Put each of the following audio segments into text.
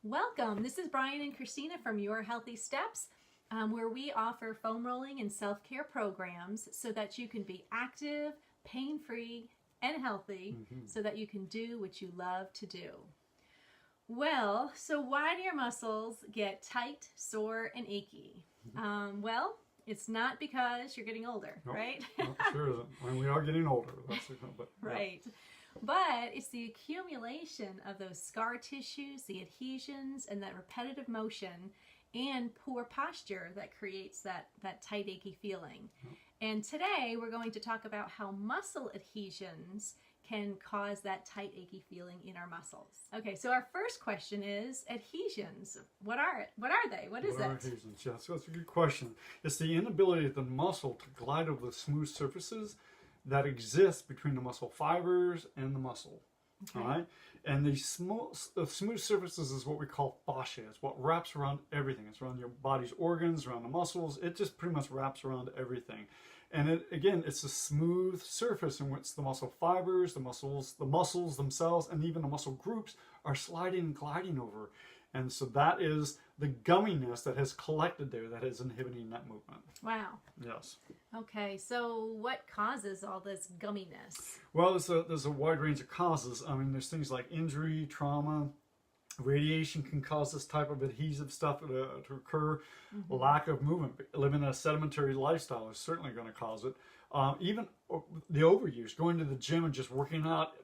Welcome. This is Brian and Christina from Your Healthy Steps, where we offer foam rolling and self-care programs so that you can be active, pain-free, and healthy so that you can do what you love to do. Well, so why do your muscles get tight, sore, and achy? Well, it's not because you're getting older, right? Nope, sure isn't. I mean, we are getting older. That's but, yeah. Right. But it's the accumulation of those scar tissues, the adhesions, and that repetitive motion and poor posture that creates that tight, achy feeling. Yep. And today we're going to talk about how muscle adhesions can cause that tight, achy feeling in our muscles. Okay, so our first question is adhesions. What are they? What is What are it? adhesions? Yeah, so that's a good question. It's the inability of the muscle to glide over the smooth surfaces that exist between the muscle fibers and the muscle. Okay. All right, and the smooth surfaces is what we call fascia. It's what wraps around everything. It's around your body's organs, around the muscles. It just pretty much wraps around everything. And it's a smooth surface in which the muscle fibers, the muscles themselves, and even the muscle groups are sliding and gliding over. And so that is the gumminess that has collected there that is inhibiting that movement. Wow. Yes. Okay, so what causes all this gumminess? Well, there's a wide range of causes. I mean, there's things like injury, trauma, radiation can cause this type of adhesive stuff to occur. Lack of movement, living a sedentary lifestyle is certainly going to cause it. Even the overuse, going to the gym and just working out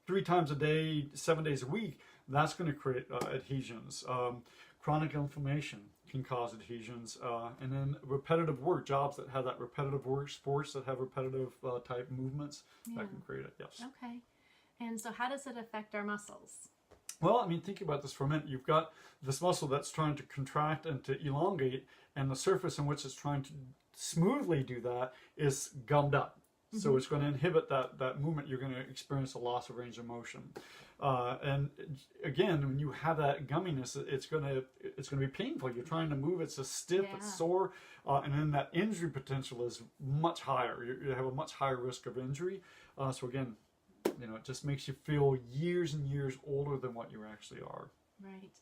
3 times a day, 7 days a week, that's going to create adhesions. Chronic inflammation can cause adhesions. And then repetitive work, jobs that have that repetitive work, sports that have repetitive type movements, that can create it, yes. Okay. And so how does it affect our muscles? Well, I mean, think about this for a minute. You've got this muscle that's trying to contract and to elongate, and the surface in which it's trying to smoothly do that is gummed up. So it's going to inhibit that movement. You're going to experience a loss of range of motion. And again, when you have that gumminess, it's going to be painful. You're trying to move. It's stiff. Yeah. It's sore. And then that injury potential is much higher. You have a much higher risk of injury. So again, it just makes you feel years and years older than what you actually are. Right.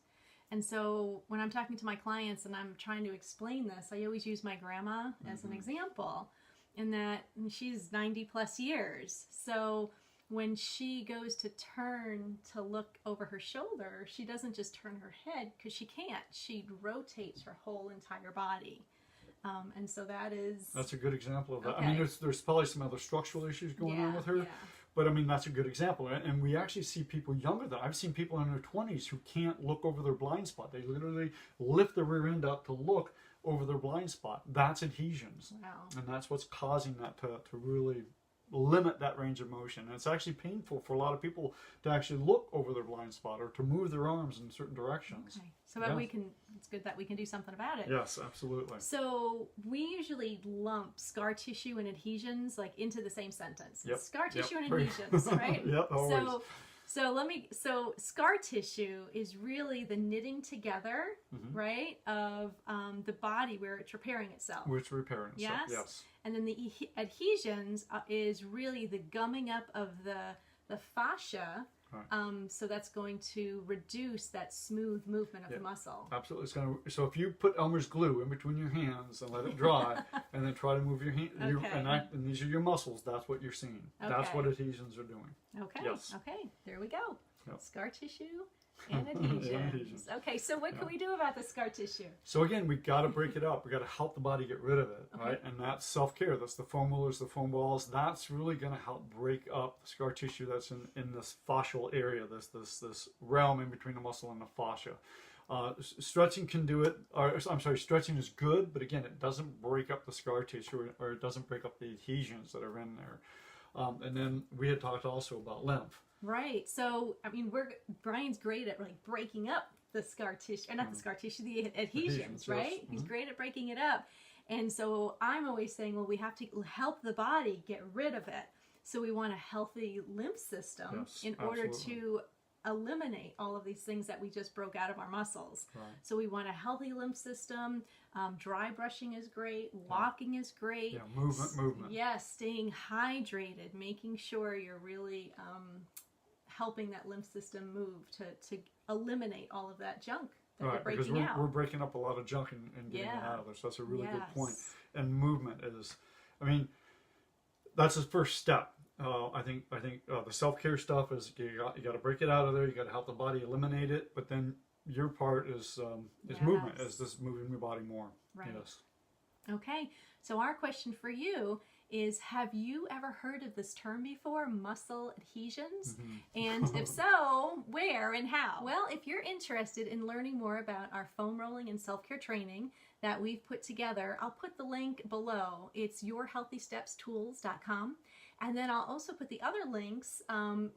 And so when I'm talking to my clients and I'm trying to explain this, I always use my grandma as an example, in that she's 90 plus years. So when she goes to turn to look over her shoulder, she doesn't just turn her head because she can't. She rotates her whole entire body. And so that's a good example of that. Okay. I mean, there's probably some other structural issues going on with her. Yeah. But I mean, that's a good example. And we actually see people younger than I've seen people in their 20s who can't look over their blind spot. They literally lift the rear end up to look over their blind spot. That's adhesions. Wow. And that's what's causing that to really limit that range of motion. And it's actually painful for a lot of people to actually look over their blind spot or to move their arms in certain directions. Okay. So that it's good that we can do something about it. Yes, absolutely. So we usually lump scar tissue and adhesions like into the same sentence. Yep. Scar tissue and adhesions, right? Yep, always. So scar tissue is really the knitting together, right, of the body where it's repairing itself. Where it's repairing itself, yes. And then the adhesions is really the gumming up of the fascia. Right. So that's going to reduce that smooth movement of the muscle. Absolutely. It's going to, so if you put Elmer's glue in between your hands and let it dry, and then try to move your hand, and these are your muscles, that's what you're seeing. Okay. That's what adhesions are doing. Okay. Yes. Okay. There we go. Yep. Scar tissue and adhesions. adhesions. Okay. So what can we do about the scar tissue? So again, we got to break it up. We got to help the body get rid of it, right? And that's self-care. That's the foam rollers, the foam balls. That's really going to help break up the scar tissue that's in this fascial area, this realm in between the muscle and the fascia. Stretching can do it. Stretching is good, but again, it doesn't break up the scar tissue, or it doesn't break up the adhesions that are in there. And then we had talked also about lymph. Right. So, I mean, Brian's great at like breaking up the scar tissue, or not the scar tissue, the adhesions, right? Yes. He's great at breaking it up. And so I'm always saying, well, we have to help the body get rid of it. So we want a healthy lymph system in order to eliminate all of these things that we just broke out of our muscles. Right. So we want a healthy lymph system. Dry brushing is great. Walking is great. Yeah, movement. Yes, staying hydrated, making sure you're really helping that lymph system move to eliminate all of that junk that Right, we're because breaking out. we're breaking up a lot of junk and getting it Yeah. out of there. So that's a really good point. Yes. And movement is, I mean, that's the first step. I think the self-care stuff is you got to break it out of there. You got to help the body eliminate it. But then your part is movement, is just moving your body more. Right. Yes. Okay, so our question for you is, have you ever heard of this term before, muscle adhesions? And if so, where and how? Well, if you're interested in learning more about our foam rolling and self-care training that we've put together, I'll put the link below. It's yourhealthystepstools.com. And then I'll also put the other links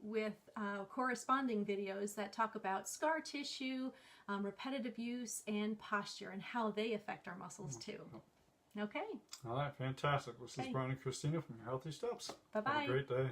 with corresponding videos that talk about scar tissue, repetitive use, and posture, and how they affect our muscles too. Okay. All right, fantastic. This is Brian and Christina from Your Healthy Steps. Bye-bye. Have a great day.